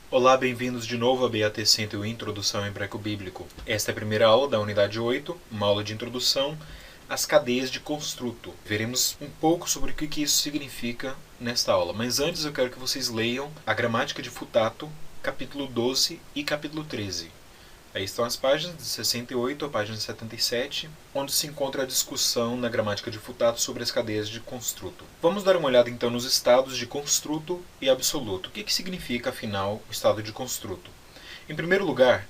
Olá, bem-vindos de novo a BAT 101 Introdução ao Hebraico Bíblico. Esta é a primeira aula da unidade 8, uma aula de introdução às cadeias de construto. Veremos um pouco sobre o que isso significa nesta aula, mas antes eu quero que vocês leiam a gramática de Futato, capítulo 12 e capítulo 13. Aí estão as páginas de 68 a página 77, onde se encontra a discussão na gramática de Futato sobre as cadeias de construto. Vamos dar uma olhada então nos estados de construto e absoluto. O que significa, afinal, o estado de construto? Em primeiro lugar,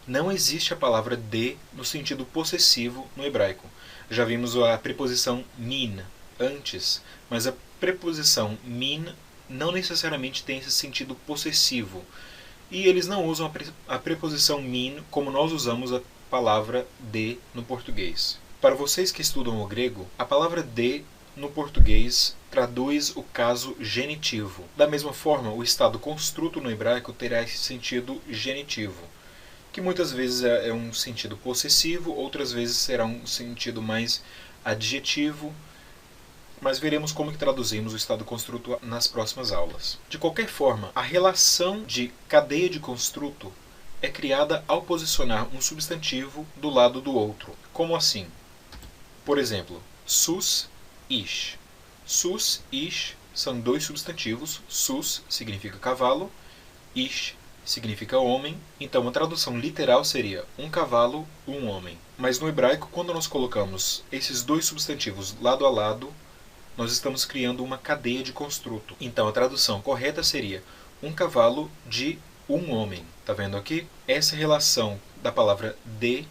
não existe a palavra de no sentido possessivo no hebraico. Já vimos a preposição min antes, mas a preposição min não necessariamente tem esse sentido possessivo. E eles não usam a preposição min como nós usamos a palavra de no português. Para vocês que estudam o grego, a palavra de no português traduz o caso genitivo. Da mesma forma, o estado construto no hebraico terá esse sentido genitivo, que muitas vezes é um sentido possessivo, outras vezes será um sentido mais adjetivo, mas veremos como que traduzimos o estado construto nas próximas aulas. De qualquer forma, a relação de cadeia de construto é criada ao posicionar um substantivo do lado do outro. Como assim? Por exemplo, sus, ish. Sus, ish são dois substantivos. Sus significa cavalo, ish significa homem. Então a tradução literal seria um cavalo, um homem. Mas no hebraico, quando nós colocamos esses dois substantivos lado a lado, nós estamos criando uma cadeia de construto. Então a tradução correta seria um cavalo de um homem. Está vendo aqui? Essa relação da palavra de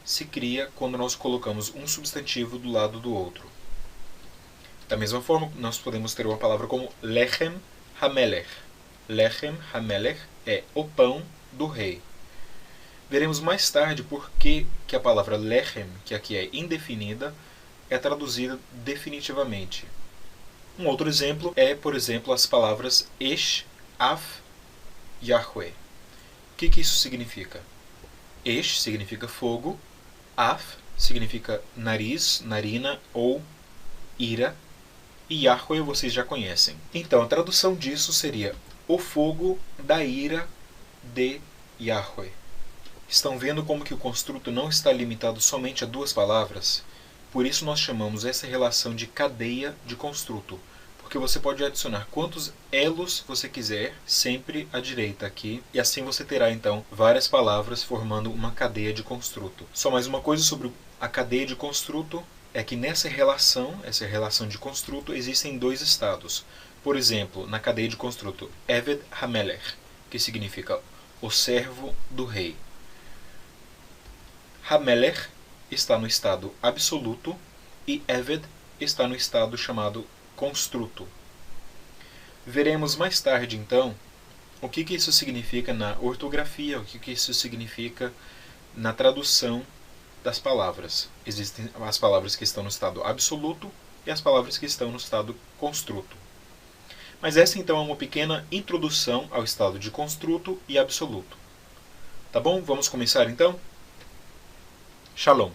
se cria quando nós colocamos um substantivo do lado do outro. Da mesma forma, nós podemos ter uma palavra como lechem hamelech. Lechem hamelech é o pão do rei. Veremos mais tarde por que a palavra lechem, que aqui é indefinida, é traduzida definitivamente. Um outro exemplo é, por exemplo, as palavras Esh, Af, Yahweh. O que isso significa? Esh significa fogo, Af significa nariz, narina ou ira, e Yahweh vocês já conhecem. Então a tradução disso seria o fogo da ira de Yahweh. Estão vendo como que o construto não está limitado somente a duas palavras? Por isso nós chamamos essa relação de cadeia de construto, porque você pode adicionar quantos elos você quiser, sempre à direita aqui, e assim você terá então várias palavras formando uma cadeia de construto. Só mais uma coisa sobre a cadeia de construto, é que essa relação de construto, existem dois estados. Por exemplo, na cadeia de construto, Eved Hamelech, que significa o servo do rei. Hamelech está no estado absoluto e Eved está no estado chamado construto. Veremos mais tarde, então, o que isso significa na ortografia, o que isso significa na tradução das palavras. Existem as palavras que estão no estado absoluto e as palavras que estão no estado construto. Mas essa, então, é uma pequena introdução ao estado de construto e absoluto. Tá bom? Vamos começar, então? Shalom.